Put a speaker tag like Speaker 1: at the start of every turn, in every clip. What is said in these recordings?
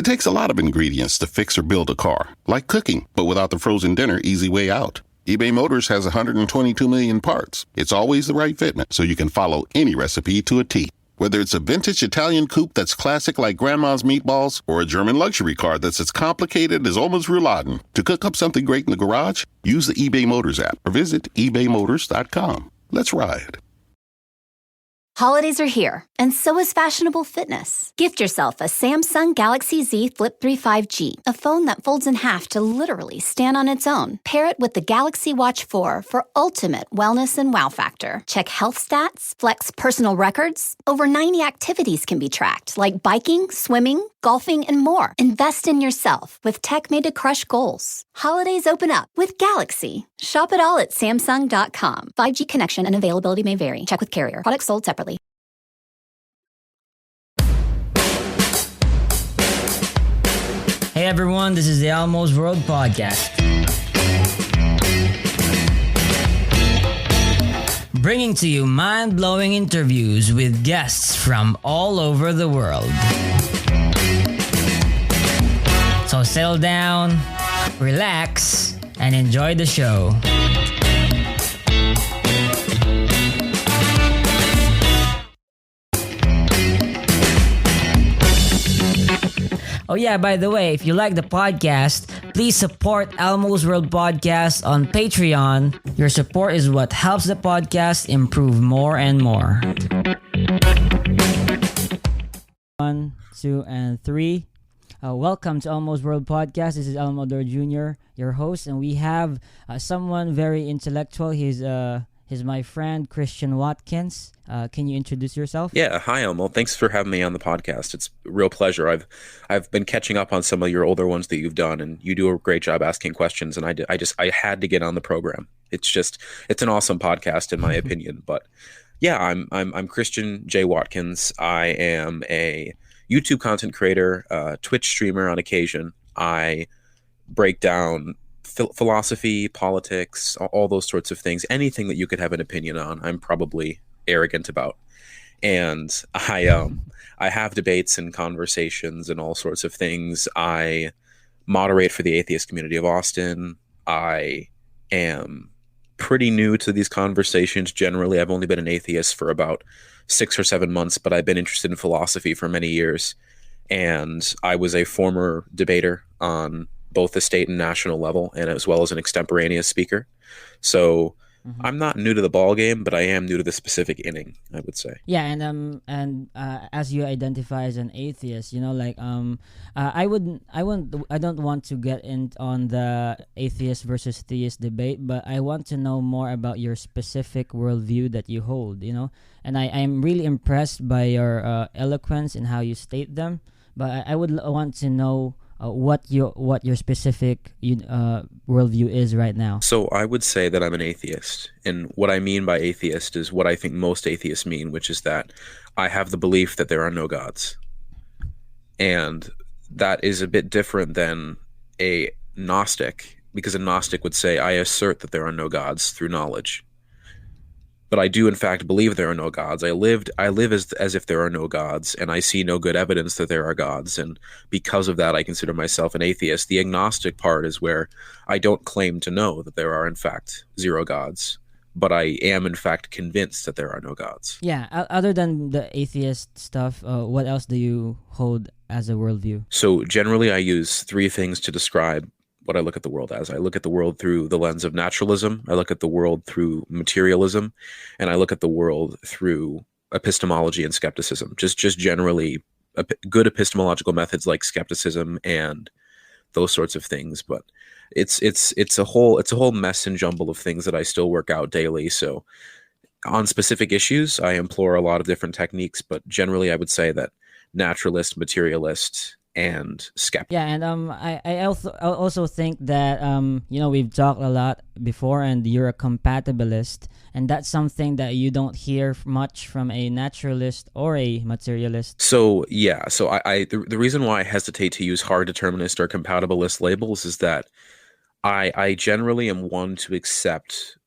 Speaker 1: It takes a lot of ingredients to fix or build a car, like cooking, but without the frozen dinner easy way out. eBay Motors has 122 million parts. It's always the right fitment, so you can follow any recipe to a T. Whether it's a vintage Italian coupe that's classic like Grandma's meatballs or a German luxury car that's as complicated as Oma's rouladen, to cook up something great in the garage, use the eBay Motors app or visit ebaymotors.com. Let's ride.
Speaker 2: Holidays are here, and so is fashionable fitness. Gift yourself a Samsung Galaxy Z Flip 3 5G, a phone that folds in half to literally stand on its own. Pair it with the Galaxy Watch 4 for ultimate wellness and wow factor. Check health stats, flex personal records. Over 90 activities can be tracked, like biking, swimming, golfing, and more. Invest in yourself with tech made to crush goals. Holidays open up with Galaxy. Shop it all at Samsung.com. 5G connection and availability may vary. Check with carrier. Products sold separately.
Speaker 3: Hey everyone, this is the Almost World Podcast. Bringing to you mind-blowing interviews with guests from all over the world. So settle down, relax, and enjoy the show. Oh yeah, by the way, if you like the podcast, please support Elmo's World Podcast on Patreon. Your support is what helps the podcast improve more and more. 1, 2, and 3. Welcome to Elmo's World Podcast. This is Elmo Dor Jr., your host, and we have someone very intellectual. He's my friend, J Watkins. Can you introduce yourself?
Speaker 4: Yeah, hi Elmo. Thanks for having me on the podcast. It's a real pleasure. I've been catching up on some of your older ones that you've done, and you do a great job asking questions. And I had to get on the program. It's an awesome podcast in my opinion. But yeah, I'm Christian J Watkins. I am a YouTube content creator, Twitch streamer on occasion. I break down philosophy, politics, all those sorts of things. Anything that you could have an opinion on, I'm probably arrogant about. And I have debates and conversations and all sorts of things. I moderate for the atheist community of Austin. I am pretty new to these conversations. Generally, I've only been an atheist for about 6 or 7 months, but I've been interested in philosophy for many years. And I was a former debater on both the state and national level, and as well as an extemporaneous speaker. So I'm not new to the ball game, but I am new to the specific inning, I would say.
Speaker 3: Yeah, and as you identify as an atheist, I don't want to get in on the atheist versus theist debate, but I want to know more about your specific worldview that you hold. And I'm really impressed by your eloquence and how you state them. But I would want to know what your specific worldview is right now.
Speaker 4: So I would say that I'm an atheist, and what I mean by atheist is what I think most atheists mean, which is that I have the belief that there are no gods. And that is a bit different than a Gnostic, because a Gnostic would say, I assert that there are no gods through knowledge. But I do, in fact, believe there are no gods. I live as if there are no gods, and I see no good evidence that there are gods. And because of that, I consider myself an atheist. The agnostic part is where I don't claim to know that there are, in fact, 0 gods, but I am, in fact, convinced that there are no gods.
Speaker 3: Yeah, other than the atheist stuff, what else do you hold as a worldview?
Speaker 4: So generally, I use 3 things to describe what I look at the world as. I look at the world through the lens of naturalism, I look at the world through materialism, and I look at the world through epistemology and skepticism. Just generally good epistemological methods like skepticism and those sorts of things. But it's a whole mess and jumble of things that I still work out daily. So on specific issues, I employ a lot of different techniques, but generally I would say that naturalist, materialist, and skeptic.
Speaker 3: Yeah, and I also think that we've talked a lot before, and you're a compatibilist, and that's something that you don't hear much from a naturalist or a materialist.
Speaker 4: So yeah, the reason why I hesitate to use hard determinist or compatibilist labels is that I generally am one to accept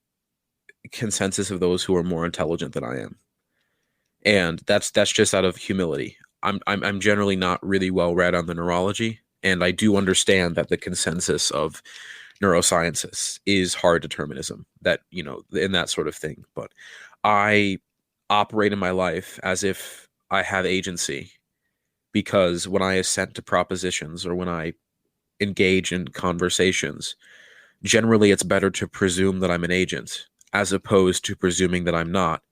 Speaker 4: consensus of those who are more intelligent than I am. And that's just out of humility. I'm generally not really well read on the neurology, and I do understand that the consensus of neurosciences is hard determinism, that, and that sort of thing. But I operate in my life as if I have agency, because when I assent to propositions or when I engage in conversations, generally it's better to presume that I'm an agent as opposed to presuming that I'm not.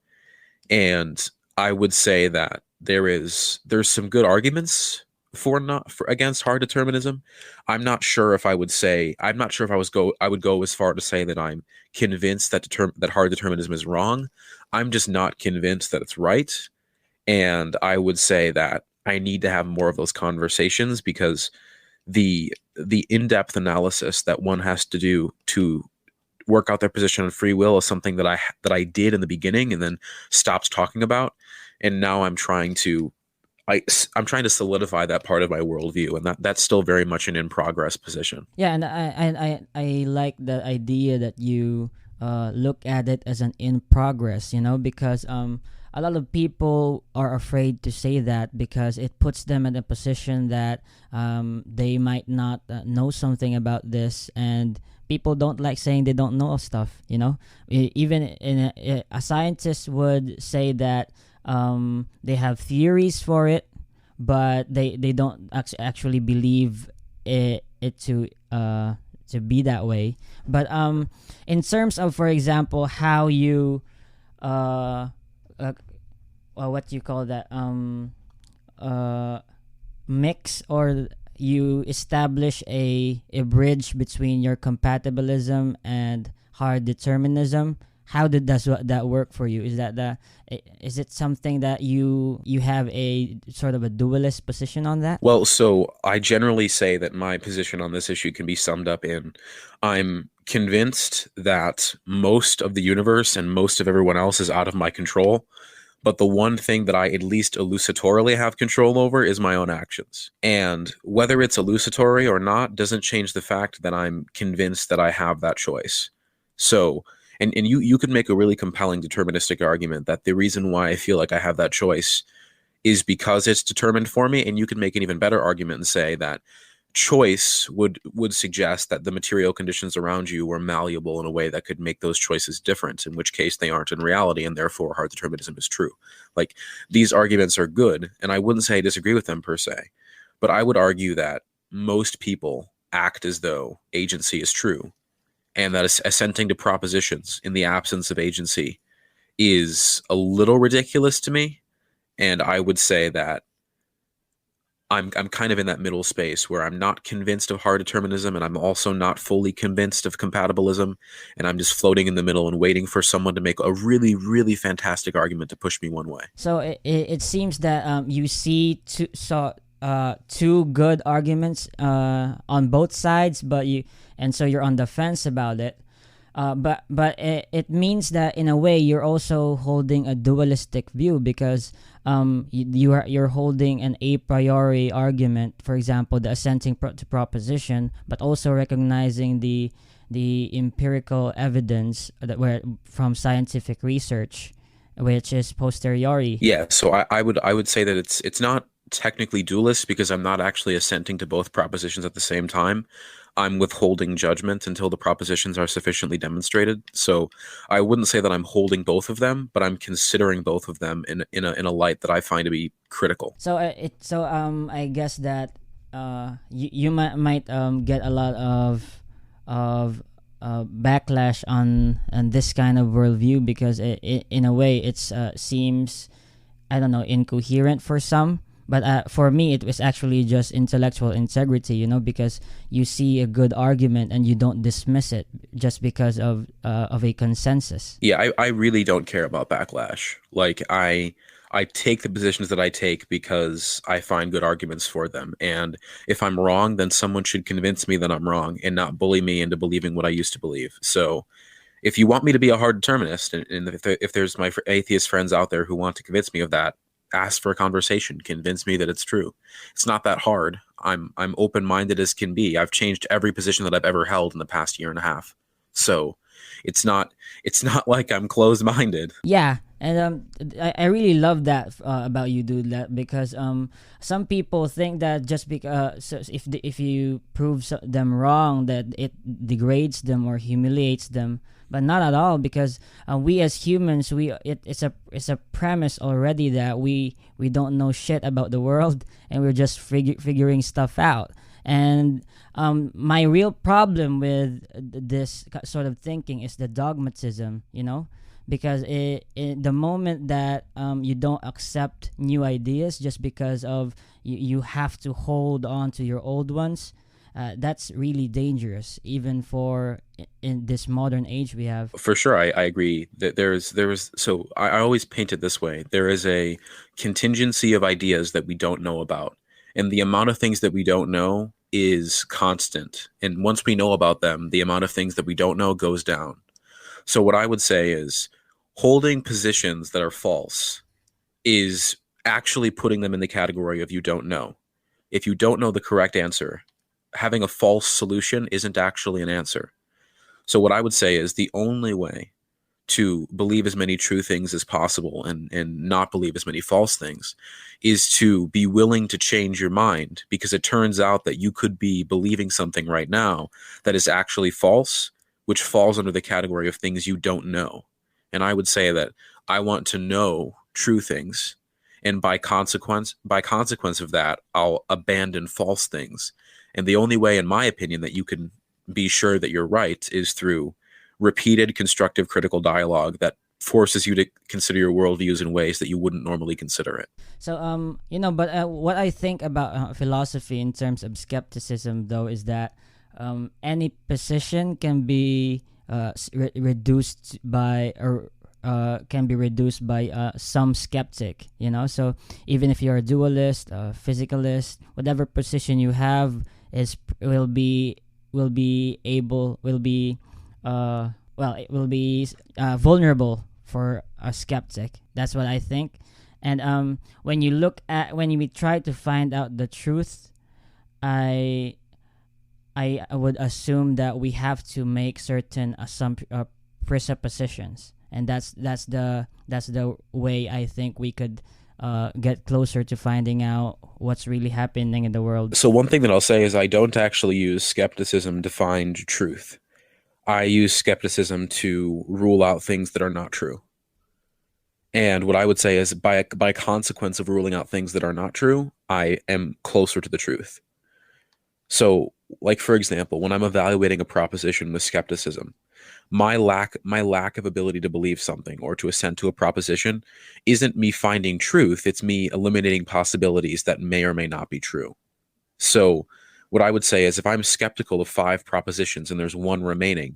Speaker 4: And I would say that there's some good arguments for against hard determinism. I'm not sure if I would I would go as far to say that I'm convinced that that hard determinism is wrong. I'm just not convinced that it's right. And I would say that I need to have more of those conversations, because the in-depth analysis that one has to do to work out their position on free will is something that I did in the beginning and then stopped talking about, and now I'm trying to solidify that part of my worldview, and that's still very much an in progress position.
Speaker 3: Yeah, and I like the idea that you look at it as an in progress, because a lot of people are afraid to say that because it puts them in a position that they might not know something about this, and people don't like saying they don't know stuff. Even a scientist would say that they have theories for it, but they don't actually believe it to be that way. But in terms of, for example, how you what you call that, mix, or you establish a bridge between your compatibilism and hard determinism. How does that work for you? Is it something that you have a sort of a dualist position on that?
Speaker 4: Well, so I generally say that my position on this issue can be summed up in, I'm convinced that most of the universe and most of everyone else is out of my control. But the one thing that I at least elucidatorily have control over is my own actions. And whether it's elucidatory or not doesn't change the fact that I'm convinced that I have that choice. So, and you could make a really compelling deterministic argument that the reason why I feel like I have that choice is because it's determined for me. And you could make an even better argument and say that choice would suggest that the material conditions around you were malleable in a way that could make those choices different, in which case they aren't in reality, and therefore hard determinism is true. Like, these arguments are good, and I wouldn't say I disagree with them per se, but I would argue that most people act as though agency is true, and that assenting to propositions in the absence of agency is a little ridiculous to me. And I would say that I'm kind of in that middle space where I'm not convinced of hard determinism, and I'm also not fully convinced of compatibilism, and I'm just floating in the middle and waiting for someone to make a really, really fantastic argument to push me one way.
Speaker 3: So it seems that you see two good arguments on both sides, so you're on the fence about it. But it means that in a way you're also holding a dualistic view, because you're holding an a priori argument, for example, the assenting to proposition, but also recognizing the empirical evidence from scientific research, which is posteriori.
Speaker 4: Yeah, so I would say that it's not technically dualist, because I'm not actually assenting to both propositions at the same time. I'm withholding judgment until the propositions are sufficiently demonstrated. So I wouldn't say that I'm holding both of them, but I'm considering both of them in a light that I find to be critical.
Speaker 3: So I guess that you might get a lot of backlash on this kind of worldview, because in a way it's seems, I don't know, incoherent for some. But for me, it was actually just intellectual integrity, because you see a good argument and you don't dismiss it just because of a consensus.
Speaker 4: Yeah, I really don't care about backlash. Like, I take the positions that I take because I find good arguments for them. And if I'm wrong, then someone should convince me that I'm wrong and not bully me into believing what I used to believe. So if you want me to be a hard determinist, and if there's my atheist friends out there who want to convince me of that, ask for a conversation, convince me that it's true. It's not that hard. I'm open-minded as can be. I've changed every position that I've ever held in the past year and a half. So It's not like I'm closed-minded.
Speaker 3: Yeah, and I really love that about you, dude. That because some people think that just because so if you prove them wrong, that it degrades them or humiliates them, but not at all. Because we as humans, it's a premise already that we don't know shit about the world, and we're just figuring stuff out. And my real problem with this sort of thinking is the dogmatism, because the moment that you don't accept new ideas just because of you have to hold on to your old ones, that's really dangerous, even for in this modern age we have.
Speaker 4: For sure, I agree that so I always paint it this way. There is a contingency of ideas that we don't know about, and the amount of things that we don't know is constant. And once we know about them, the amount of things that we don't know goes down. So what I would say is holding positions that are false is actually putting them in the category of you don't know. If you don't know the correct answer, having a false solution isn't actually an answer. So what I would say is the only way to believe as many true things as possible and not believe as many false things is to be willing to change your mind, because it turns out that you could be believing something right now that is actually false, which falls under the category of things you don't know. And I would say that I want to know true things, and by consequence of that, I'll abandon false things. And the only way, in my opinion, that you can be sure that you're right is through repeated constructive critical dialogue that forces you to consider your worldviews in ways that you wouldn't normally consider it.
Speaker 3: So but what I think about philosophy in terms of skepticism, though, is that any position can be reduced by some skeptic. So even if you're a dualist, physicalist, whatever position you have will be vulnerable for a skeptic. That's what I think. And when we try to find out the truth, I would assume that we have to make certain presuppositions, and that's the way I think we could get closer to finding out what's really happening in the world.
Speaker 4: So one thing that I'll say is I don't actually use skepticism to find truth. I use skepticism to rule out things that are not true. And what I would say is by consequence of ruling out things that are not true, I am closer to the truth. So, like, for example, when I'm evaluating a proposition with skepticism, my lack of ability to believe something or to assent to a proposition isn't me finding truth, it's me eliminating possibilities that may or may not be true. So what I would say is if I'm skeptical of 5 propositions and there's one remaining,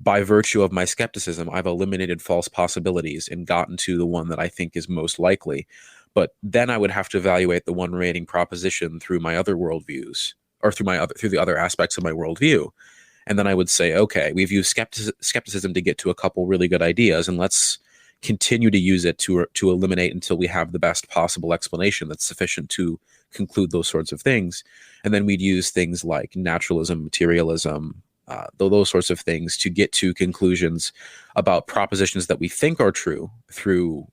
Speaker 4: by virtue of my skepticism, I've eliminated false possibilities and gotten to the one that I think is most likely. But then I would have to evaluate the one remaining proposition through my other worldviews, or through the other aspects of my worldview. And then I would say, okay, we've used skepticism to get to a couple really good ideas, and let's continue to use it to eliminate until we have the best possible explanation that's sufficient to conclude those sorts of things. And then we'd use things like naturalism, materialism, those sorts of things to get to conclusions about propositions that we think are true through,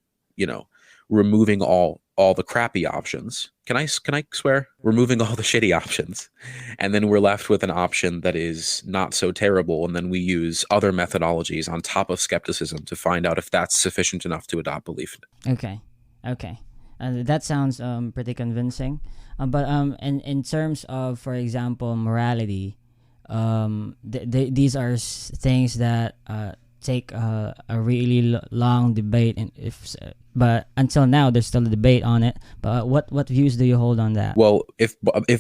Speaker 4: removing all the crappy options. Can I swear? Removing all the shitty options. And then we're left with an option that is not so terrible. And then we use other methodologies on top of skepticism to find out if that's sufficient enough to adopt belief in it.
Speaker 3: Okay. That sounds pretty convincing. But in terms of, for example, morality, these are things that take a really long debate, and but until now there's still a debate on it. But what views do you hold on that?
Speaker 4: Well, if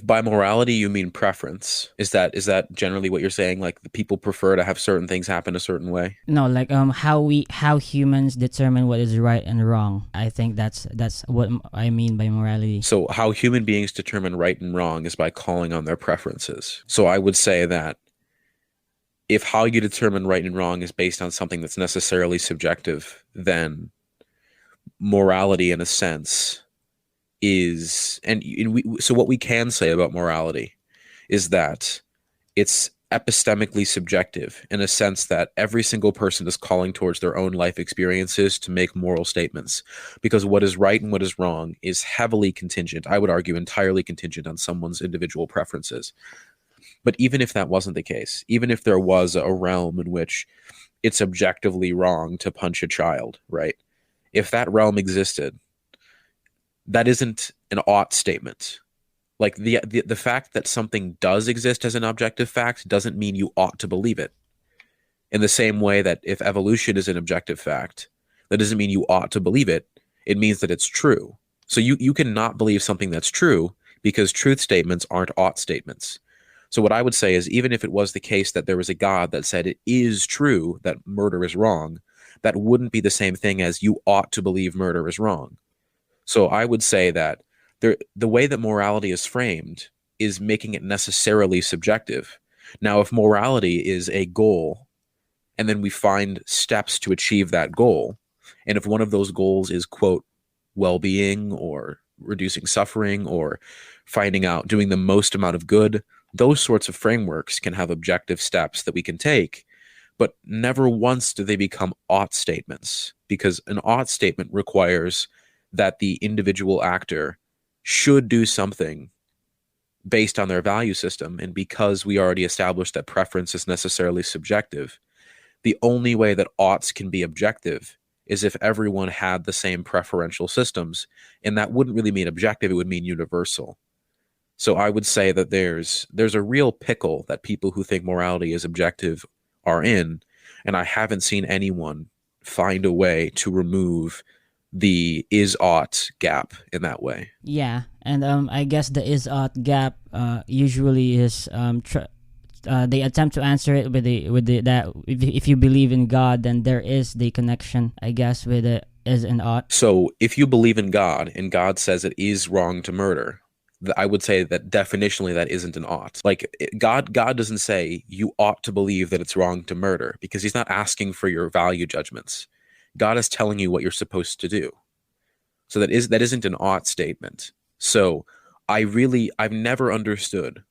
Speaker 4: by morality you mean preference, is that generally what you're saying? Like the people prefer to have certain things happen a certain way?
Speaker 3: No, like how humans determine what is right and wrong. I think that's what I mean by morality.
Speaker 4: So how human beings determine right and wrong is by calling on their preferences. So I would say that if how you determine right and wrong is based on something that's necessarily subjective, then morality, in a sense, is, so what we can say about morality is that it's epistemically subjective in a sense that every single person is calling towards their own life experiences to make moral statements, because what is right and what is wrong is heavily contingent, I would argue entirely contingent, on someone's individual preferences. But even if that wasn't the case, even if there was a realm in which it's objectively wrong to punch a child, right? If that realm existed, that isn't an ought statement. Like the fact that something does exist as an objective fact doesn't mean you ought to believe it. In the same way that if evolution is an objective fact, that doesn't mean you ought to believe it. It means that it's true. So you cannot believe something that's true because truth statements aren't ought statements. So what I would say is, even if it was the case that there was a God that said it is true that murder is wrong, that wouldn't be the same thing as you ought to believe murder is wrong. So I would say that the way that morality is framed is making it necessarily subjective. Now, if morality is a goal, and then we find steps to achieve that goal, and if one of those goals is, quote, well-being or reducing suffering or finding out doing the most amount of good, those sorts of frameworks can have objective steps that we can take, but never once do they become ought statements, because an ought statement requires that the individual actor should do something based on their value system. And because we already established that preference is necessarily subjective, the only way that oughts can be objective is if everyone had the same preferential systems. And that wouldn't really mean objective, it would mean universal. So I would say that there's a real pickle that people who think morality is objective are in, and I haven't seen anyone find a way to remove the is ought gap in that way.
Speaker 3: Yeah, and I guess the is ought gap usually is they attempt to answer it with the that if you believe in God, then there is the connection, I guess, with the is and ought.
Speaker 4: So if you believe in God and God says it is wrong to murder, I would say that definitionally that isn't an ought. Like God doesn't say you ought to believe that it's wrong to murder, because he's not asking for your value judgments. God is telling you what you're supposed to do. So that isn't an ought statement. So I've never understood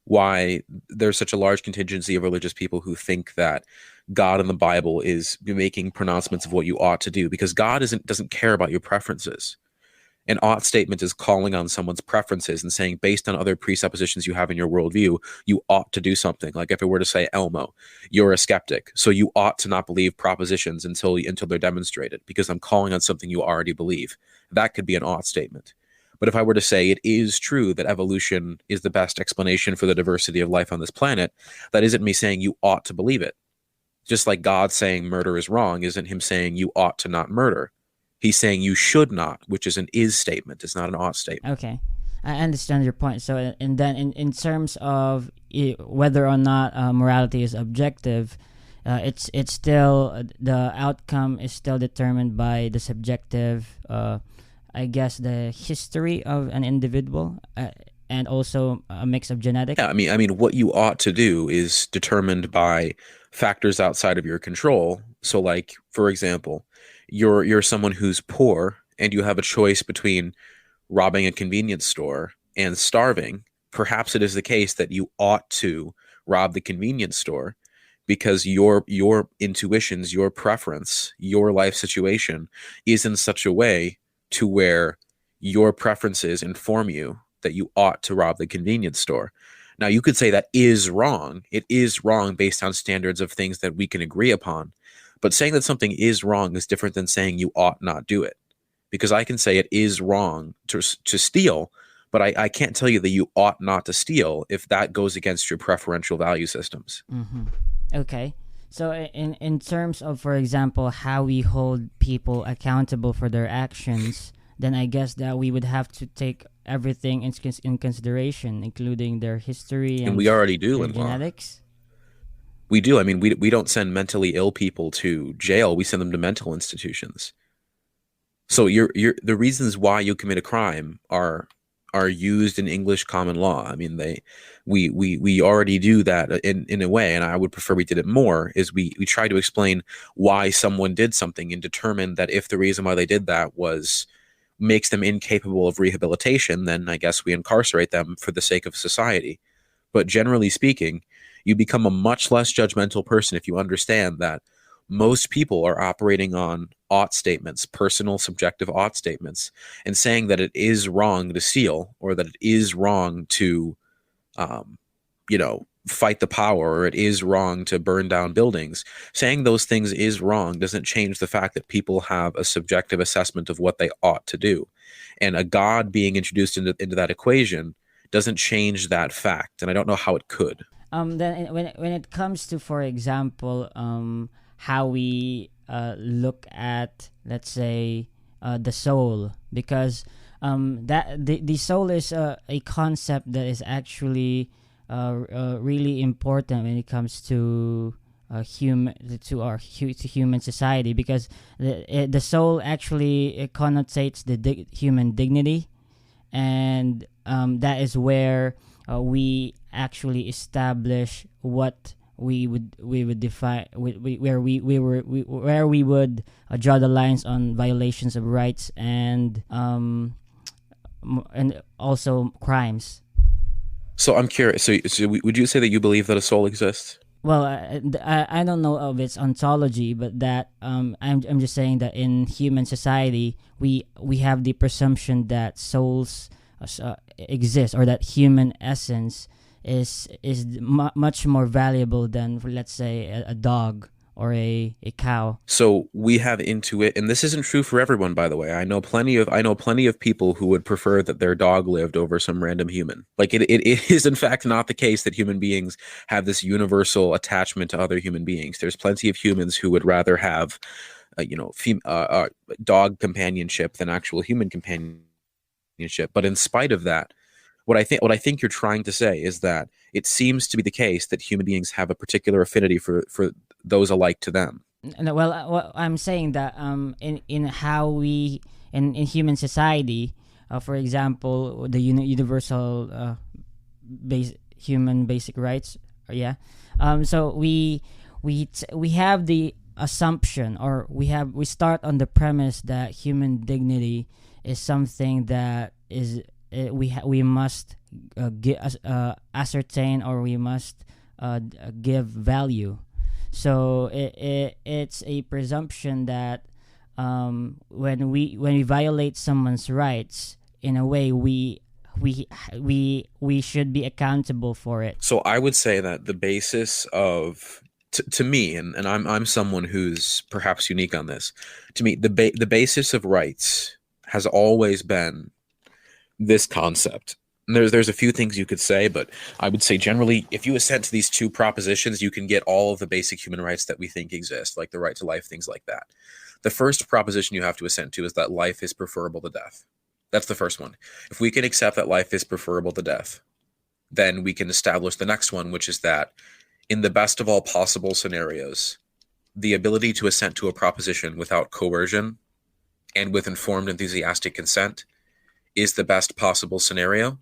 Speaker 4: why there's such a large contingency of religious people who think that God in the Bible is making pronouncements of what you ought to do, because God doesn't care about your preferences. An ought statement is calling on someone's preferences and saying, based on other presuppositions you have in your worldview, you ought to do something. Like if it were to say, Elmo, you're a skeptic, so you ought to not believe propositions until they're demonstrated, because I'm calling on something you already believe. That could be an ought statement. But if I were to say it is true that evolution is the best explanation for the diversity of life on this planet, that isn't me saying you ought to believe it. Just like God saying murder is wrong isn't him saying you ought to not murder. He's saying you should not, which is an is statement. It's not an ought statement.
Speaker 3: Okay, I understand your point. So, and then in terms of whether or not morality is objective, it's still the outcome is still determined by the subjective, I guess, the history of an individual, and also a mix of genetics.
Speaker 4: Yeah, I mean, what you ought to do is determined by factors outside of your control. So, like, for example, you're someone who's poor and you have a choice between robbing a convenience store and starving. Perhaps it is the case that you ought to rob the convenience store because your intuitions, your preference, your life situation is in such a way to where your preferences inform you that you ought to rob the convenience store. Now, you could say that is wrong. It is wrong based on standards of things that we can agree upon. But saying that something is wrong is different than saying you ought not do it. Because I can say it is wrong to steal, but I can't tell you that you ought not to steal if that goes against your preferential value systems.
Speaker 3: Mm-hmm. Okay. So in terms of, for example, how we hold people accountable for their actions, then I guess that we would have to take everything in consideration, including their history
Speaker 4: and we already do in
Speaker 3: genetics.
Speaker 4: Law. We do. I mean, we don't send mentally ill people to jail. We send them to mental institutions. So the reasons why you commit a crime are used in English common law. I mean, we already do that in a way, and I would prefer we did it more, is we try to explain why someone did something and determine that if the reason why they did that makes them incapable of rehabilitation, then I guess we incarcerate them for the sake of society. But generally speaking, You become a much less judgmental person if you understand that most people are operating on ought statements, personal subjective ought statements, and saying that it is wrong to steal, or that it is wrong to fight the power, or it is wrong to burn down buildings. Saying those things is wrong doesn't change the fact that people have a subjective assessment of what they ought to do. And a God being introduced into that equation doesn't change that fact. And I don't know how it could.
Speaker 3: Then when it comes to, for example, how we look at, let's say, the soul, because that the soul is a concept that is actually really important when it comes to human society, because the soul actually, it connotates the human dignity, and that is where we actually establish what we would define, where we would draw the lines on violations of rights and also crimes.
Speaker 4: So I'm curious. So would you say that you believe that a soul exists?
Speaker 3: Well, I don't know of its ontology, but that I'm just saying that in human society we have the presumption that souls exist, or that human essence is much more valuable than, let's say, a dog or a cow.
Speaker 4: So we have intuit, and this isn't true for everyone, by the way. I know plenty of people who would prefer that their dog lived over some random human. Like it is in fact not the case that human beings have this universal attachment to other human beings. There's plenty of humans who would rather have dog companionship than actual human companionship. But in spite of that, what I think you're trying to say is that it seems to be the case that human beings have a particular affinity for those alike to them.
Speaker 3: Well, I'm saying that in how we in human society, for example, the universal human basic rights, yeah. So we have the assumption, or we start on the premise that human dignity is something that is we must ascertain, or we must give value. So it's a presumption that when we violate someone's rights, in a way we should be accountable for it.
Speaker 4: So I would say that the basis of to me, and I'm someone who's perhaps unique on this. To me, the basis of rights has always been this concept. And there's a few things you could say, but I would say generally, if you assent to these two propositions, you can get all of the basic human rights that we think exist, like the right to life, things like that. The first proposition you have to assent to is that life is preferable to death. That's the first one. If we can accept that life is preferable to death, then we can establish the next one, which is that in the best of all possible scenarios, the ability to assent to a proposition without coercion and with informed, enthusiastic consent is the best possible scenario.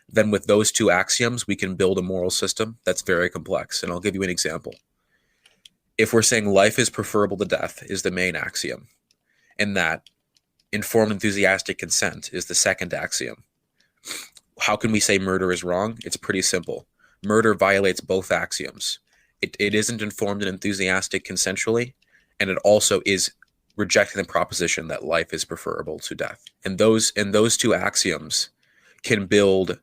Speaker 4: Then with those two axioms, we can build a moral system that's very complex. And I'll give you an example. If we're saying life is preferable to death is the main axiom, and that informed, enthusiastic consent is the second axiom, how can we say murder is wrong? It's pretty simple. Murder violates both axioms. It isn't informed and enthusiastic consensually, and it also is rejecting the proposition that life is preferable to death. And those two axioms can build.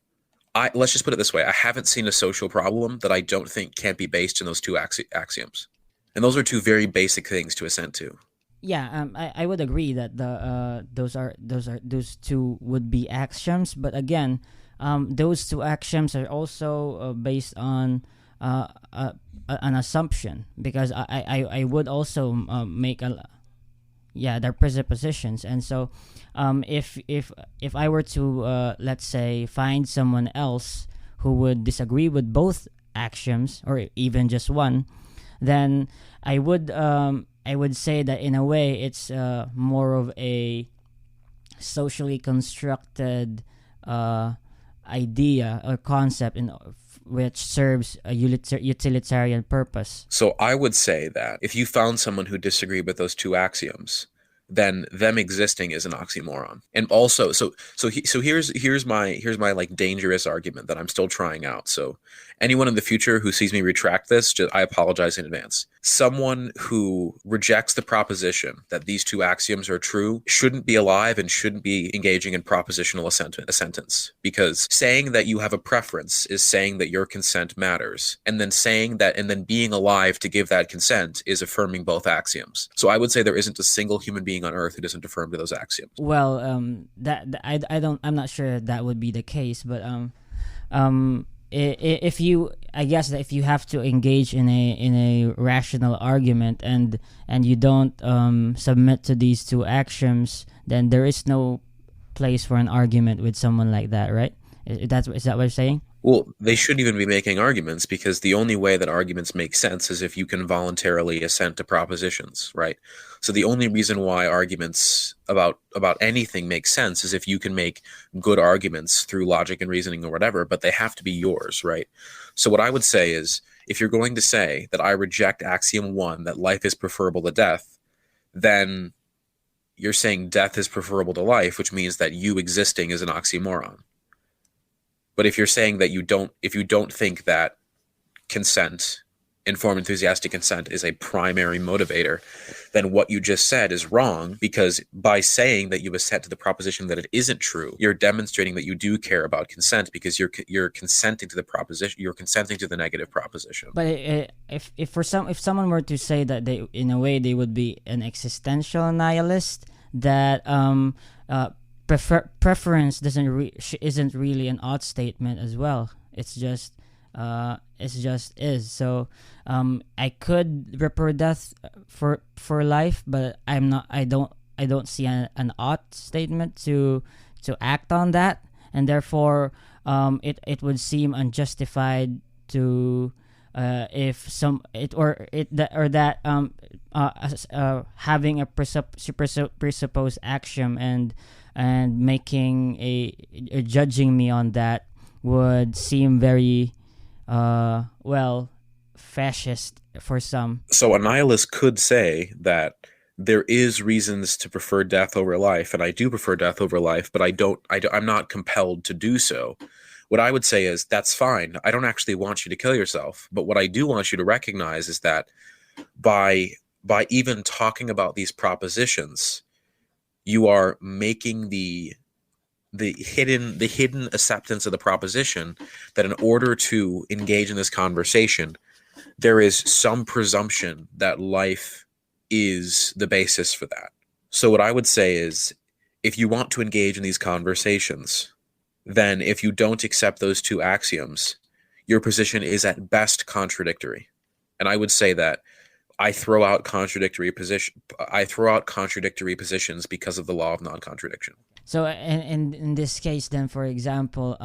Speaker 4: Let's just put it this way. I haven't seen a social problem that I don't think can't be based in those two axioms. And those are two very basic things to assent to.
Speaker 3: Yeah, I would agree that those two would be axioms, but again, those two axioms are also based on an assumption, because I would also make they're presuppositions. And so if I were to let's say find someone else who would disagree with both axioms, or even just one, then I would say that in a way it's more of a socially constructed idea or concept which serves a utilitarian purpose.
Speaker 4: So I would say that if you found someone who disagreed with those two axioms, then them existing is an oxymoron. And also, here's my like dangerous argument that I'm still trying out. So anyone in the future who sees me retract this, I apologize in advance. Someone who rejects the proposition that these two axioms are true shouldn't be alive and shouldn't be engaging in propositional assentance, because saying that you have a preference is saying that your consent matters, and then being alive to give that consent is affirming both axioms. So I would say there isn't a single human being on earth who doesn't affirm to those axioms.
Speaker 3: Well, I'm not sure that would be the case, but if you, I guess that if you have to engage in a rational argument and you don't submit to these two axioms, then there is no place for an argument with someone like that, right? Is that what you're saying?
Speaker 4: Well, they shouldn't even be making arguments, because the only way that arguments make sense is if you can voluntarily assent to propositions, right? So the only reason why arguments about anything make sense is if you can make good arguments through logic and reasoning or whatever, but they have to be yours, right? So what I would say is, if you're going to say that I reject axiom 1, that life is preferable to death, then you're saying death is preferable to life, which means that you existing is an oxymoron. But if you're saying that if you don't think that consent, informed enthusiastic consent, is a primary motivator, then what you just said is wrong, because by saying that you assent to the proposition that it isn't true, you're demonstrating that you do care about consent, because you're consenting to the proposition, you're consenting to the negative proposition.
Speaker 3: But if someone were to say that they, in a way, they would be an existential nihilist, that preference isn't really an odd statement as well. It's just is. So I could prefer death for life, but I don't see an odd statement to act on that, and therefore it would seem unjustified to having a presupposed axiom and making a judging me on that would seem very fascist for some.
Speaker 4: So a nihilist could say that there is reasons to prefer death over life, and I do prefer death over life, but I'm not compelled to do so. What I would say is, that's fine. I don't actually want you to kill yourself, but what I do want you to recognize is that by even talking about these propositions, you are making the hidden acceptance of the proposition that in order to engage in this conversation, there is some presumption that life is the basis for that. So what I would say is, if you want to engage in these conversations, then if you don't accept those two axioms, your position is at best contradictory. And I would say that I throw out contradictory positions because of the law of non-contradiction.
Speaker 3: So in this case, then, for example,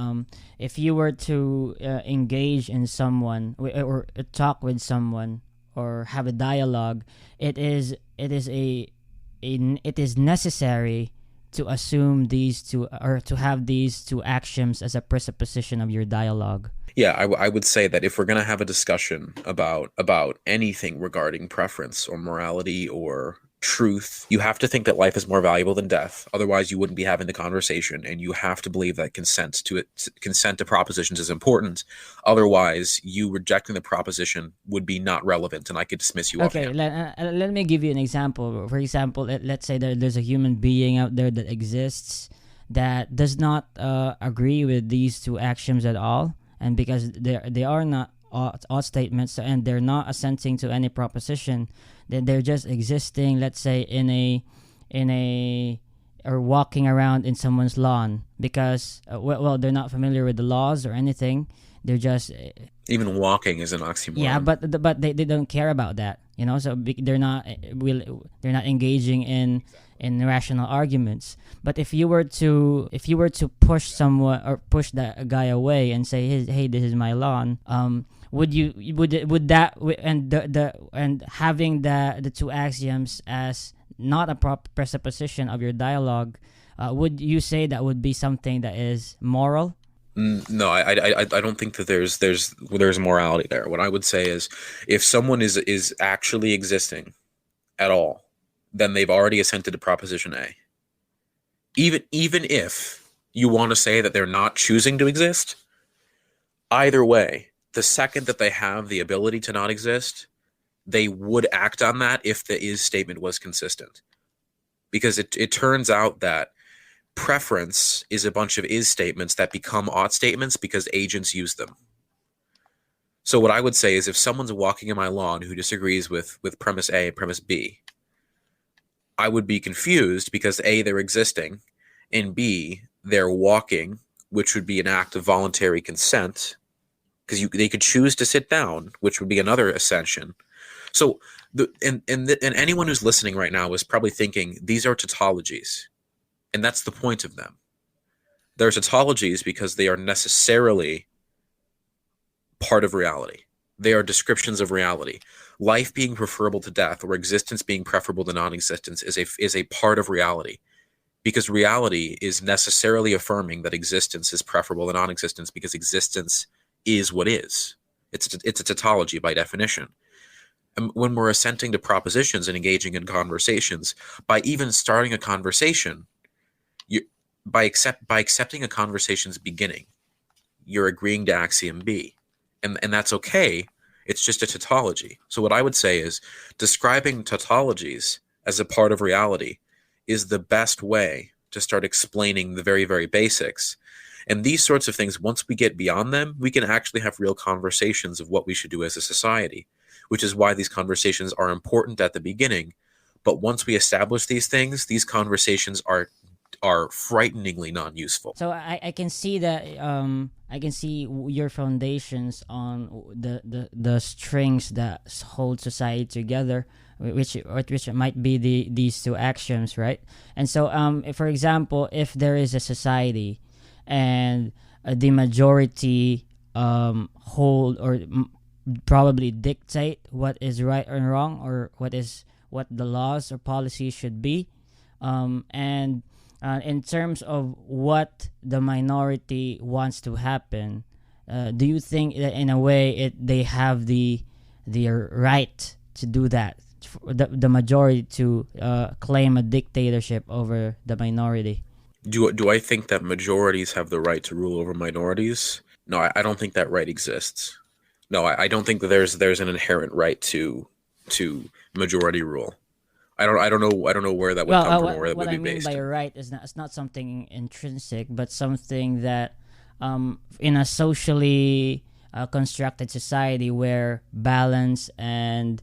Speaker 3: if you were to engage in someone or talk with someone or have a dialogue, it is necessary to assume these two, or to have these two axioms as a presupposition of your dialogue.
Speaker 4: Yeah, I would say that if we're going to have a discussion about anything regarding preference or morality or truth, you have to think that life is more valuable than death. Otherwise, you wouldn't be having the conversation, and you have to believe that consent to propositions is important. Otherwise, you rejecting the proposition would be not relevant, and I could dismiss you.
Speaker 3: Okay, let me give you an example. For example, let's say there's a human being out there that exists that does not agree with these two axioms at all, and because they are not odd statements, and they're not assenting to any proposition, then they're just existing, let's say, in a or walking around in someone's lawn, because they're not familiar with the laws or anything. They're just
Speaker 4: even walking is an oxymoron.
Speaker 3: Yeah, but they don't care about that, so they're not engaging in rational arguments. But if you were to push someone or push that guy away and say, hey, this is my lawn, would that and having the two axioms as not a proper presupposition of your dialogue, would you say that would be something that is moral?
Speaker 4: No, I don't think that there's morality there. What I would say is, if someone is actually existing at all, then they've already assented to proposition A. Even if you want to say that they're not choosing to exist, either way, the second that they have the ability to not exist, they would act on that if the is statement was consistent. Because it turns out that preference is a bunch of is statements that become ought statements because agents use them. So what I would say is if someone's walking in my lawn who disagrees with premise A and premise B, I would be confused because A, they're existing, and B, they're walking, which would be an act of voluntary consent, because they could choose to sit down, which would be another ascension. So, and anyone who's listening right now is probably thinking these are tautologies, and that's the point of them. They're tautologies because they are necessarily part of reality. They are descriptions of reality. Life being preferable to death, or existence being preferable to non-existence, is a part of reality, because reality is necessarily affirming that existence is preferable to non-existence because existence is what is. It's a tautology by definition. And when we're assenting to propositions and engaging in conversations, by even starting a conversation, by accepting a conversation's beginning, you're agreeing to axiom B, and that's okay. It's just a tautology. So what I would say is describing tautologies as a part of reality is the best way to start explaining the very, very basics. And these sorts of things, once we get beyond them, we can actually have real conversations of what we should do as a society, which is why these conversations are important at the beginning. But once we establish these things, these conversations are frighteningly non-useful.
Speaker 3: So I can see that I can see your foundations on the strings that hold society together, which might be these two axioms, right? And so if, for example, if there is a society and the majority hold or probably dictate what is right and wrong, or what the laws or policies should be, and in terms of what the minority wants to happen, do you think that in a way they have the right to do that, the majority to claim a dictatorship over the minority?
Speaker 4: Do I think that majorities have the right to rule over minorities? No, I don't think that right exists. No, I don't think that there's an inherent right to majority rule. I don't know where that would come from or where that would be based.
Speaker 3: What I mean by right is not something intrinsic, but something that in a socially constructed society where balance and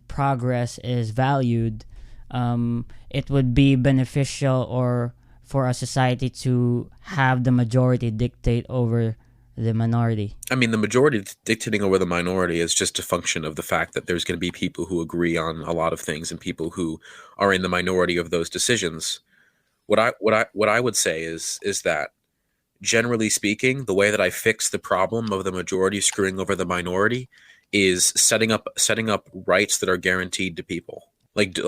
Speaker 3: progress is valued, it would be beneficial or for a society to have the majority dictate over the minority.
Speaker 4: I mean, the majority dictating over the minority is just a function of the fact that there's going to be people who agree on a lot of things and people who are in the minority of those decisions. What I would say is that, generally speaking, the way that I fix the problem of the majority screwing over the minority is setting up rights that are guaranteed to people. Like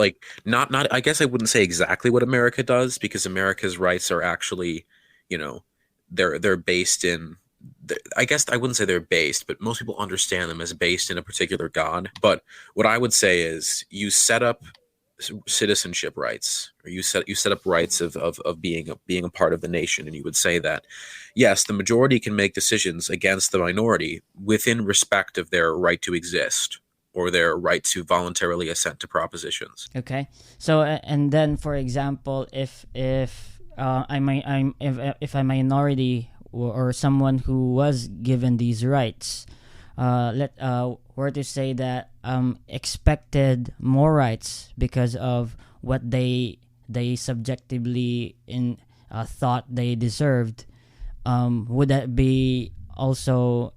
Speaker 4: not I guess I wouldn't say exactly what America does, because America's rights are actually, they're based in, I guess I wouldn't say they're based, but most people understand them as based in a particular God. But what I would say is you set up citizenship rights, or you set up rights of being a part of the nation, and you would say that yes, the majority can make decisions against the minority within respect of their right to exist or their right to voluntarily assent to propositions.
Speaker 3: Okay, so and then, for example, if I'm a minority or someone who was given these rights, were to say that expected more rights because of what they subjectively thought they deserved, would that be also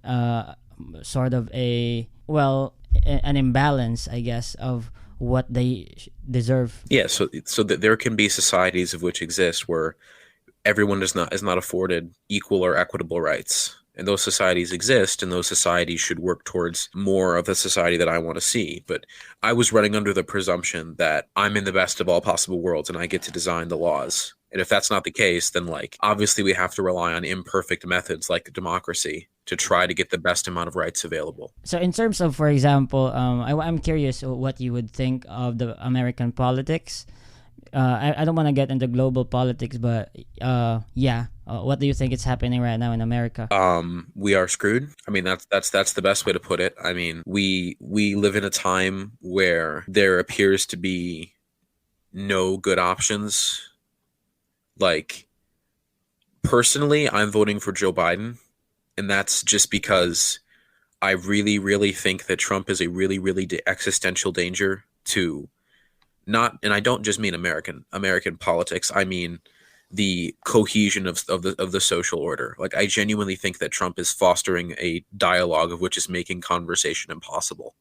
Speaker 3: sort of an imbalance, I guess, of what they deserve?
Speaker 4: Yeah, so that there can be societies of which exist where everyone is not afforded equal or equitable rights. And those societies exist, and those societies should work towards more of the society that I want to see. But I was running under the presumption that I'm in the best of all possible worlds and I get to design the laws. And if that's not the case, then obviously we have to rely on imperfect methods like democracy to try to get the best amount of rights available.
Speaker 3: So in terms of, for example, I'm curious what you would think of the American politics. I don't want to get into global politics, but what do you think is happening right now in America?
Speaker 4: We are screwed. I mean, that's the best way to put it. I mean, we live in a time where there appears to be no good options. Like, personally, I'm voting for Joe Biden, and that's just because I really, really think that Trump is a really, really existential danger to not, and I don't just mean American politics. I mean the cohesion of the social order. Like, I genuinely think that Trump is fostering a dialogue of which is making conversation impossible,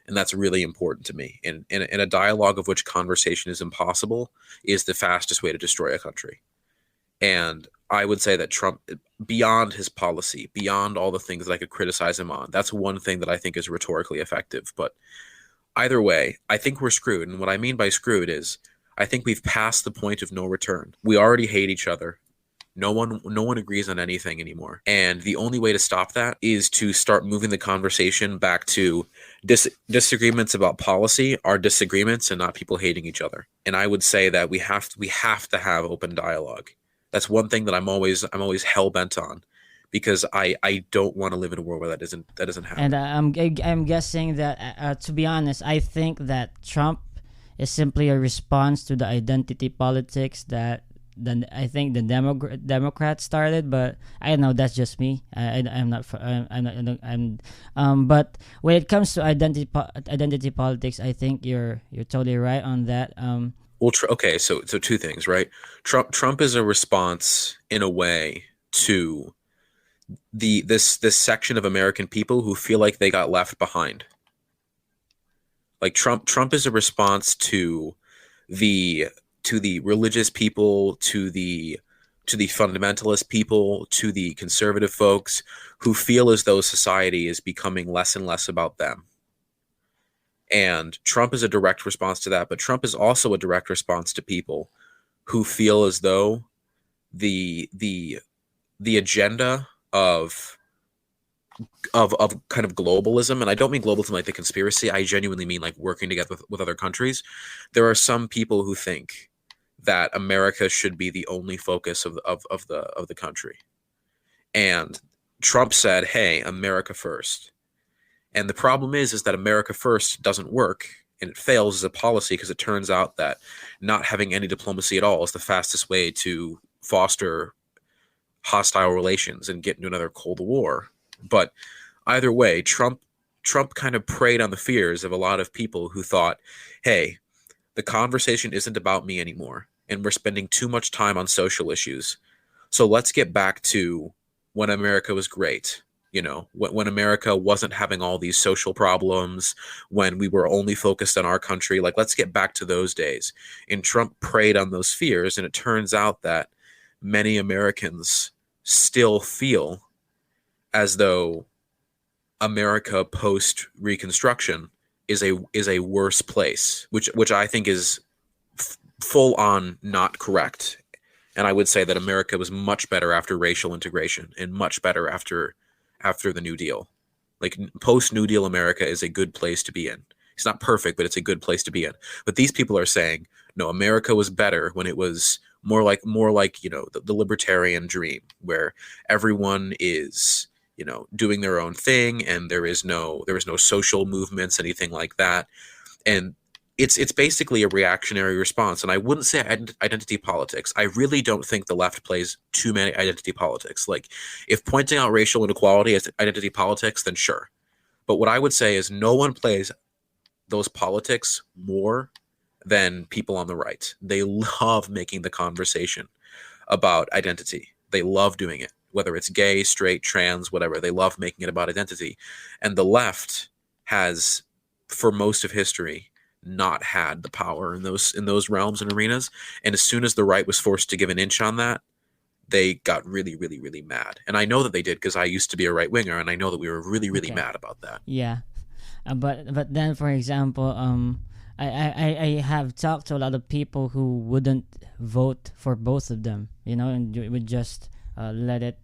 Speaker 4: and that's really important to me. And a dialogue of which conversation is impossible is the fastest way to destroy a country. And I would say that Trump, beyond his policy, beyond all the things that I could criticize him on, that's one thing that I think is rhetorically effective. But either way, I think we're screwed. And what I mean by screwed is I think we've passed the point of no return. We already hate each other. No one agrees on anything anymore. And the only way to stop that is to start moving the conversation back to disagreements about policy are disagreements and not people hating each other. And I would say that we have to have open dialogue. That's one thing that I'm always hell bent on, because I don't want to live in a world where that doesn't happen.
Speaker 3: And I'm guessing that to be honest, I think that Trump is simply a response to the identity politics that I think the Democrats started. But I don't know, that's just me. I'm not. But when it comes to identity politics, I think you're totally right on that.
Speaker 4: Well, okay, so two things, right? Trump is a response in a way to this section of American people who feel like they got left behind. Like, Trump is a response to the religious people, to the fundamentalist people, to the conservative folks who feel as though society is becoming less and less about them. And Trump is a direct response to that, but Trump is also a direct response to people who feel as though the agenda of kind of globalism, and I don't mean globalism like the conspiracy, I genuinely mean like working together with other countries. There are some people who think that America should be the only focus of the country. And Trump said, "Hey, America first." And the problem is that America first doesn't work, and it fails as a policy because it turns out that not having any diplomacy at all is the fastest way to foster hostile relations and get into another Cold War. But either way, Trump kind of preyed on the fears of a lot of people who thought, hey, the conversation isn't about me anymore, and we're spending too much time on social issues. So let's get back to when America was great. You know, when America wasn't having all these social problems, when we were only focused on our country, like, let's get back to those days. And Trump preyed on those fears, and it turns out that many Americans still feel as though America post Reconstruction is a worse place, which I think is full on not correct. And I would say that America was much better after racial integration and much better after the New Deal. Like, post New Deal America is a good place to be in. It's not perfect, but it's a good place to be in. But these people are saying, no, America was better when it was more like you know, the libertarian dream, where everyone is, you know, doing their own thing, and there was no social movements, anything like that. And it's basically a reactionary response. And I wouldn't say identity politics. I really don't think the left plays too many identity politics. Like, if pointing out racial inequality as identity politics, then sure. But what I would say is no one plays those politics more than people on the right. They love making the conversation about identity. They love doing it, whether it's gay, straight, trans, whatever. They love making it about identity. And the left has, for most of history, not had the power in those realms and arenas. And as soon as the right was forced to give an inch on that, they got really, really, really mad. And I know that they did, because I used to be a right winger, and I know that we were really, really mad about that.
Speaker 3: Yeah, but then, for example, I have talked to a lot of people who wouldn't vote for both of them, you know, and would just let it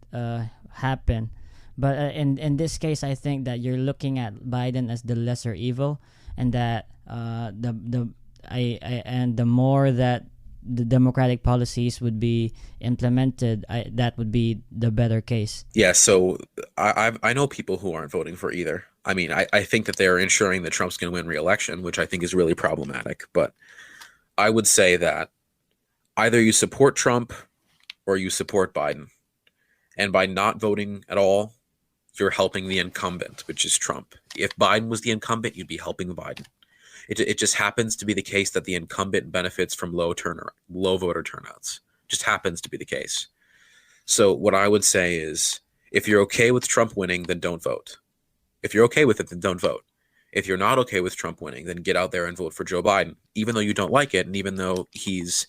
Speaker 3: happen. But in this case, I think that you're looking at Biden as the lesser evil, and that the more that the democratic policies would be implemented, that would be the better case.
Speaker 4: Yeah, so I know people who aren't voting for either. I mean, I think that they're ensuring that Trump's going to win re-election, which I think is really problematic. But I would say that either you support Trump or you support Biden. And by not voting at all, you're helping the incumbent, which is Trump. If Biden was the incumbent, you'd be helping Biden. It just happens to be the case that the incumbent benefits from low voter turnouts. Just happens to be the case. So what I would say is, if you're okay with Trump winning, then don't vote. If you're okay with it, then don't vote. If you're not okay with Trump winning, then get out there and vote for Joe Biden, even though you don't like it, and even though he's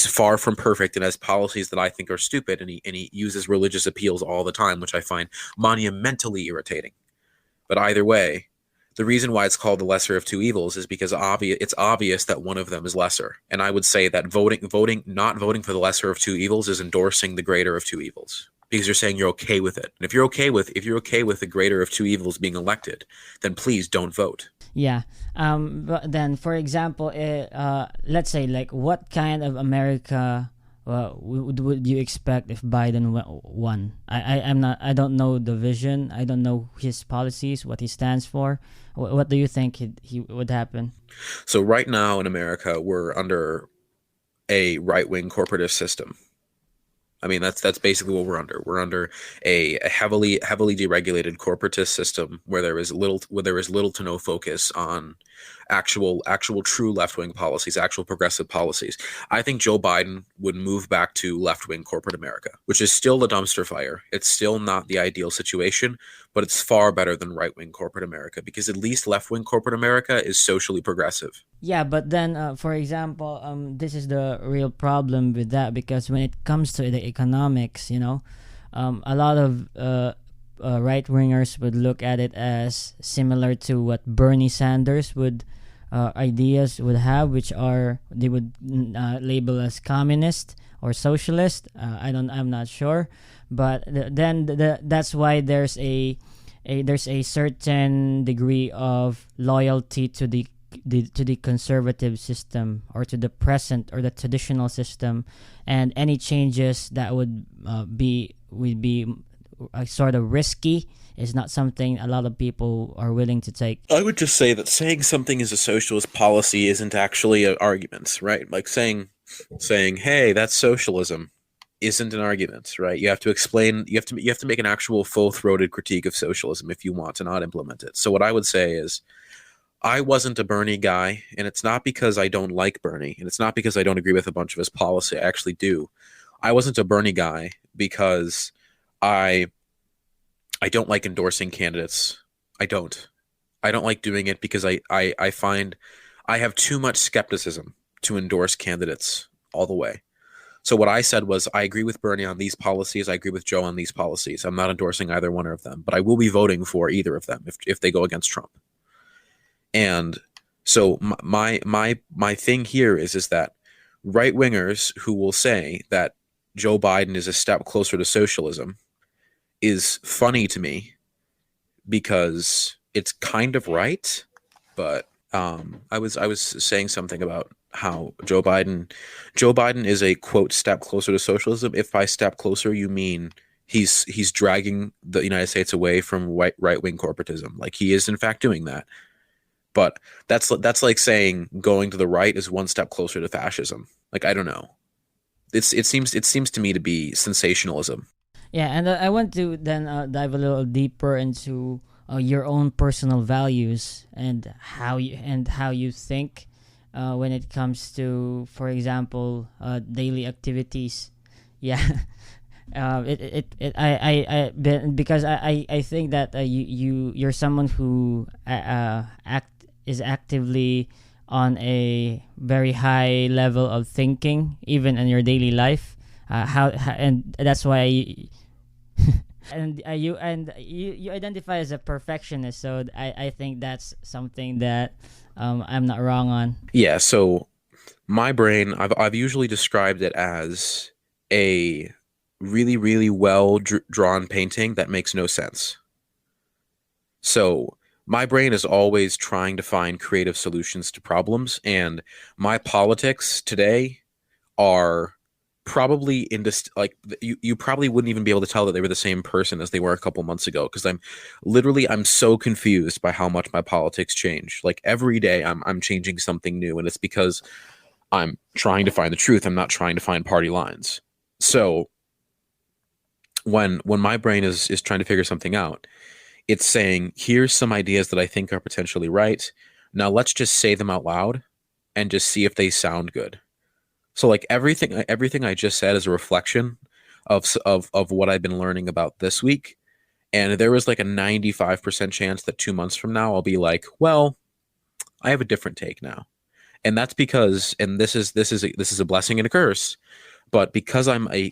Speaker 4: far from perfect and has policies that I think are stupid, and he uses religious appeals all the time, which I find monumentally irritating. But either way, the reason why it's called the lesser of two evils is because it's obvious that one of them is lesser. And I would say that not voting for the lesser of two evils is endorsing the greater of two evils, because you're saying you're okay with it. And if you're okay with the greater of two evils being elected, then please don't vote.
Speaker 3: Yeah. But then, for example, let's say, like, what kind of America would you expect if Biden won? I don't know the vision. I don't know his policies, what he stands for. What do you think he would happen?
Speaker 4: So right now in America, we're under a right-wing corporatist system. I mean, that's basically what we're under. We're under a heavily deregulated corporatist system where there is little to no focus on actual true left-wing policies, actual progressive policies. I think Joe Biden would move back to left-wing corporate America, which is still a dumpster fire. It's still not the ideal situation, but it's far better than right-wing corporate America, because at least left-wing corporate America is socially progressive.
Speaker 3: Yeah, but then, for example, this is the real problem with that, because when it comes to the economics, a lot of right-wingers would look at it as similar to what Bernie Sanders ideas would have, which are, they would label as communist or socialist. I'm not sure, but that's why there's a certain degree of loyalty to the conservative system, or to the present or the traditional system, and any changes that would be sort of risky is not something a lot of people are willing to take.
Speaker 4: I would just say that saying something is a socialist policy isn't actually an argument, right? Like saying, hey, that's socialism, isn't an argument, right? You have to explain. You have to make an actual full-throated critique of socialism if you want to not implement it. So what I would say is, I wasn't a Bernie guy, and it's not because I don't like Bernie, and it's not because I don't agree with a bunch of his policy. I actually do. I wasn't a Bernie guy because I don't like endorsing candidates. I don't like doing it because I find I have too much skepticism to endorse candidates all the way. So what I said was, I agree with Bernie on these policies. I agree with Joe on these policies. I'm not endorsing either one of them, but I will be voting for either of them if they go against Trump. And so my thing here is that right-wingers who will say that Joe Biden is a step closer to socialism is funny to me, because it's kind of right. But I was saying something about how Joe Biden is a, quote, step closer to socialism. If by step closer you mean he's dragging the United States away from right-wing corporatism, like he is in fact doing that. But that's like saying going to the right is one step closer to fascism. Like, I don't know. It seems to me to be sensationalism.
Speaker 3: Yeah, and I want to then dive a little deeper into your own personal values and how you think when it comes to, for example, daily activities. Yeah. Because I think that you're someone who is actively on a very high level of thinking, even in your daily life. And that's why you identify as a perfectionist. So I think that's something that I'm not wrong on.
Speaker 4: Yeah. So my brain, I've usually described it as a really, really well drawn painting that makes no sense. So my brain is always trying to find creative solutions to problems, and my politics today are probably like you probably wouldn't even be able to tell that they were the same person as they were a couple months ago, because I'm so confused by how much my politics change. Like every day I'm changing something new, and it's because I'm trying to find the truth. I'm not trying to find party lines. So when my brain is trying to figure something out, it's saying, here's some ideas that I think are potentially right. Now let's just say them out loud and just see if they sound good. So like everything I just said is a reflection of what I've been learning about this week. And there was like a 95% chance that 2 months from now I'll be like, well, I have a different take now. And that's because, and this is a blessing and a curse, but because I'm a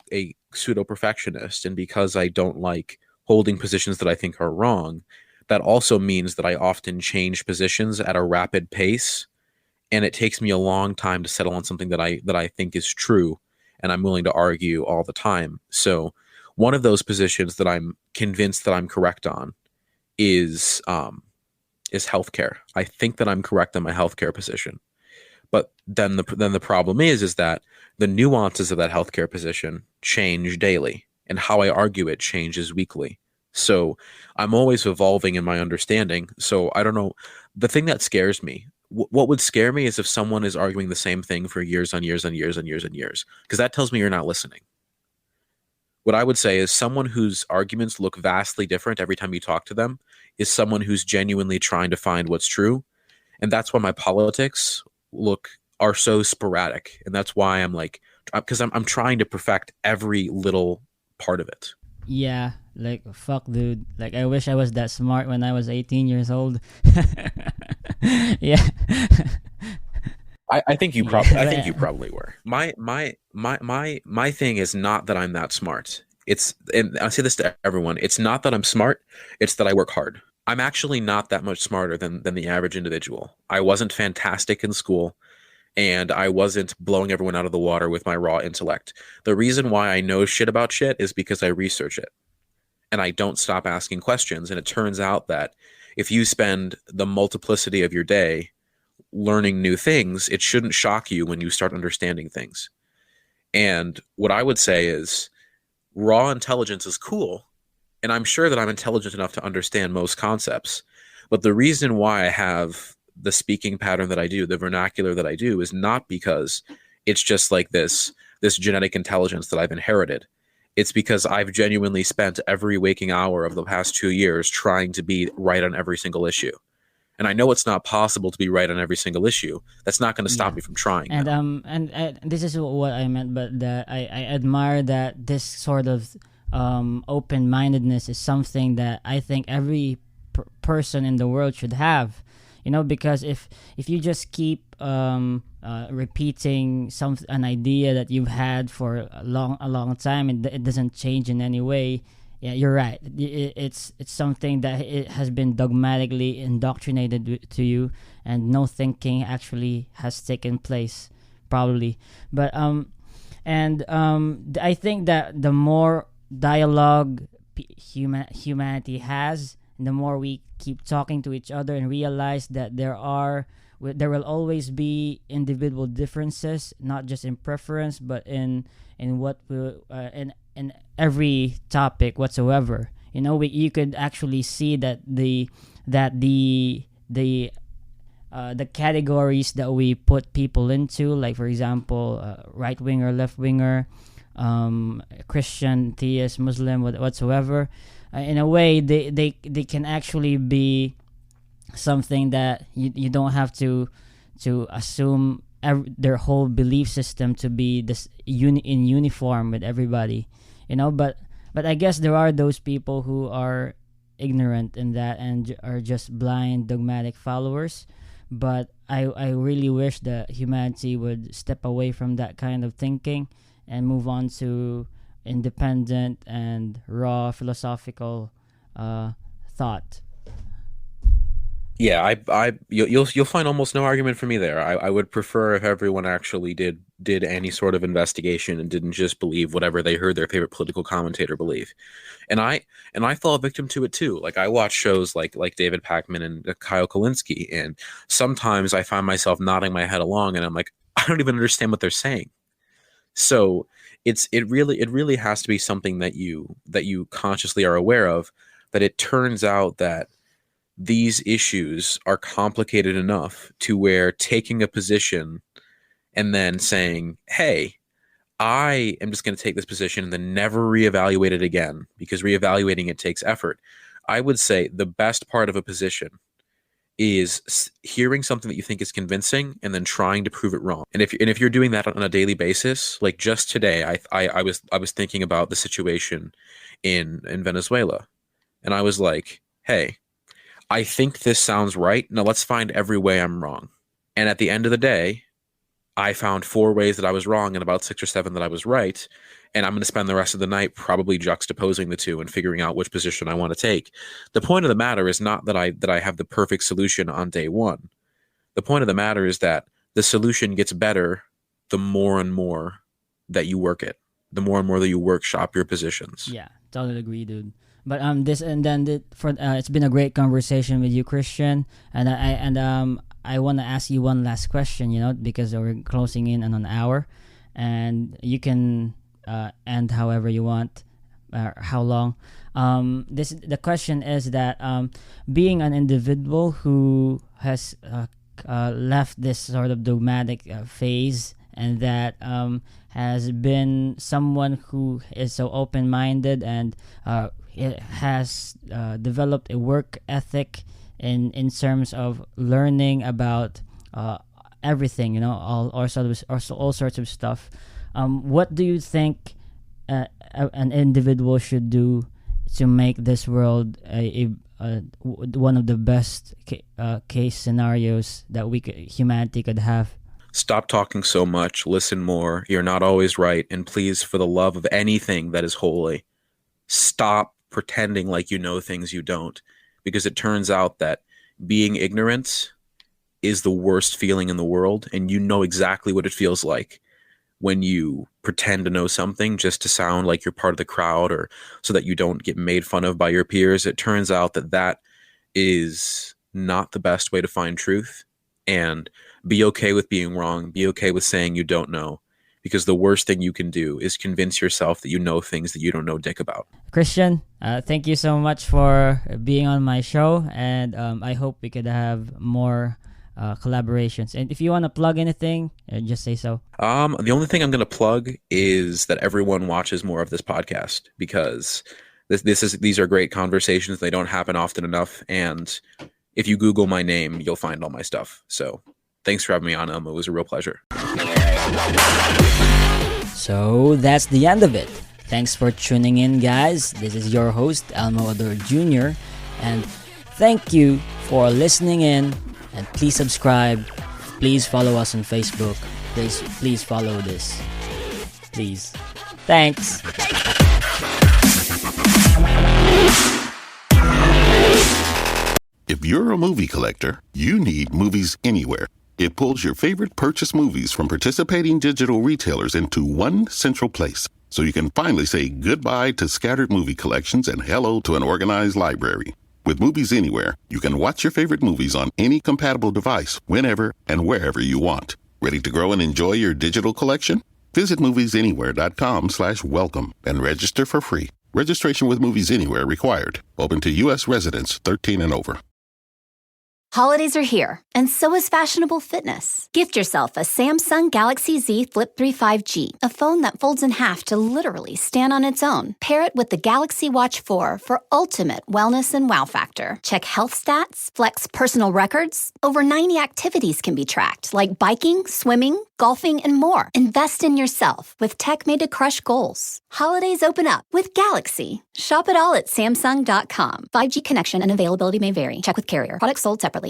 Speaker 4: pseudo perfectionist, and because I don't like holding positions that I think are wrong, that also means that I often change positions at a rapid pace, and it takes me a long time to settle on something that I think is true, and I'm willing to argue all the time. So one of those positions that I'm convinced that I'm correct on is healthcare. I think that I'm correct on my healthcare position. But then the problem is that the nuances of that healthcare position change daily, and how I argue it changes weekly. So I'm always evolving in my understanding. So I don't know. The thing that scares me, what would scare me, is if someone is arguing the same thing for years on years and years and years and years, because that tells me you're not listening. What I would say is someone whose arguments look vastly different every time you talk to them is someone who's genuinely trying to find what's true. And that's why my politics are so sporadic, and that's why I'm like, because I'm trying to perfect every little part of it.
Speaker 3: Yeah, like fuck, dude. Like I wish I was that smart when I was 18 years old. Yeah.
Speaker 4: I think you probably I think you probably were. My thing is not that I'm that smart. And I say this to everyone, it's not that I'm smart, it's that I work hard. I'm actually not that much smarter than the average individual. I wasn't fantastic in school, and I wasn't blowing everyone out of the water with my raw intellect. The reason why I know shit about shit is because I research it, and I don't stop asking questions. And it turns out that if you spend the multiplicity of your day learning new things, it shouldn't shock you when you start understanding things. And what I would say is raw intelligence is cool, and I'm sure that I'm intelligent enough to understand most concepts. But the reason why I have the speaking pattern that I do, the vernacular that I do, is not because it's just like this genetic intelligence that I've inherited. It's because I've genuinely spent every waking hour of the past 2 years trying to be right on every single issue. And I know it's not possible to be right on every single issue. That's not going to stop me from trying.
Speaker 3: And
Speaker 4: though.
Speaker 3: and this is what I meant, but that I admire that this sort of open-mindedness is something that I think every person in the world should have. Because if you just keep repeating an idea that you've had for a long time, and it doesn't change in any way. Yeah, you're right. It's something that it has been dogmatically indoctrinated to you, and no thinking actually has taken place, probably. But I think that the more dialogue humanity has, and the more we keep talking to each other and realize that there will always be individual differences, not just in preference, but in what will in every topic whatsoever. You could actually see that the categories that we put people into, like for example, right winger, left winger, Christian, theist, Muslim, whatsoever. In a way, they can actually be something that you don't have to assume their whole belief system to be this in uniform with everybody. But I guess there are those people who are ignorant in that and are just blind dogmatic followers. But I really wish that humanity would step away from that kind of thinking and move on to independent and raw philosophical thought.
Speaker 4: Yeah, you'll find almost no argument for me there. I would prefer if everyone actually did any sort of investigation and didn't just believe whatever they heard their favorite political commentator believe. And I fall victim to it too. Like I watch shows like David Pakman and Kyle Kalinske, and sometimes I find myself nodding my head along, and I'm like, I don't even understand what they're saying. So it really has to be something that you consciously are aware of, that it turns out that these issues are complicated enough to where taking a position and then saying, hey, I am just going to take this position and then never reevaluate it again, because reevaluating it takes effort. I would say the best part of a position is hearing something that you think is convincing and then trying to prove it wrong. And if you're doing that on a daily basis, like just today, I was thinking about the situation in Venezuela, and I was like, hey, I think this sounds right. Now let's find every way I'm wrong. And at the end of the day, I found 4 ways that I was wrong and about 6 or 7 that I was right. And I'm going to spend the rest of the night probably juxtaposing the two and figuring out which position I want to take. The point of the matter is not that I have the perfect solution on day one. The point of the matter is that the solution gets better the more and more that you work it, the more and more that you workshop your positions.
Speaker 3: Yeah, totally agree, dude. But this and then for it's been a great conversation with you, Christian, and I want to ask you one last question, because we're closing in on an hour, and you can end however you want, how long. The question is that being an individual who has left this sort of dogmatic phase, and that has been someone who is so open-minded and it has developed a work ethic in terms of learning about everything, all sorts of stuff. What do you think an individual should do to make this world one of the best case scenarios that humanity could have?
Speaker 4: Stop talking so much, listen more. You're not always right, and please, for the love of anything that is holy, stop pretending like you know things you don't, because it turns out that being ignorant is the worst feeling in the world, and you know exactly what it feels like when you pretend to know something just to sound like you're part of the crowd, or so that you don't get made fun of by your peers. It turns out that that is not the best way to find truth. And be okay with being wrong. Be okay with saying you don't know, because the worst thing you can do is convince yourself that you know things that you don't know dick about.
Speaker 3: Christian, thank you so much for being on my show, and I hope we could have more collaborations. And if you want to plug anything, just say so.
Speaker 4: The only thing I'm going to plug is that everyone watches more of this podcast, because these are great conversations. They don't happen often enough, and if you Google my name, you'll find all my stuff. So thanks for having me on, Elmo. It was a real pleasure.
Speaker 3: So that's the end of it. Thanks for tuning in, guys. This is your host, Elmo Ador Jr. And thank you for listening in. And please subscribe. Please follow us on Facebook. Please follow this. Please. Thanks.
Speaker 1: If you're a movie collector, you need Movies Anywhere. It pulls your favorite purchase movies from participating digital retailers into one central place, so you can finally say goodbye to scattered movie collections and hello to an organized library. With Movies Anywhere, you can watch your favorite movies on any compatible device, whenever and wherever you want. Ready to grow and enjoy your digital collection? Visit moviesanywhere.com/welcome and register for free. Registration with Movies Anywhere required. Open to U.S. residents 13 and over.
Speaker 2: Holidays are here, and so is fashionable fitness. Gift yourself a Samsung Galaxy Z Flip 3 5G, a phone that folds in half to literally stand on its own. Pair it with the Galaxy Watch 4 for ultimate wellness and wow factor. Check health stats, flex personal records. Over 90 activities can be tracked, like biking, swimming, golfing, and more. Invest in yourself with tech made to crush goals. Holidays open up with Galaxy. Shop it all at Samsung.com. 5G connection and availability may vary. Check with carrier. Products sold separately.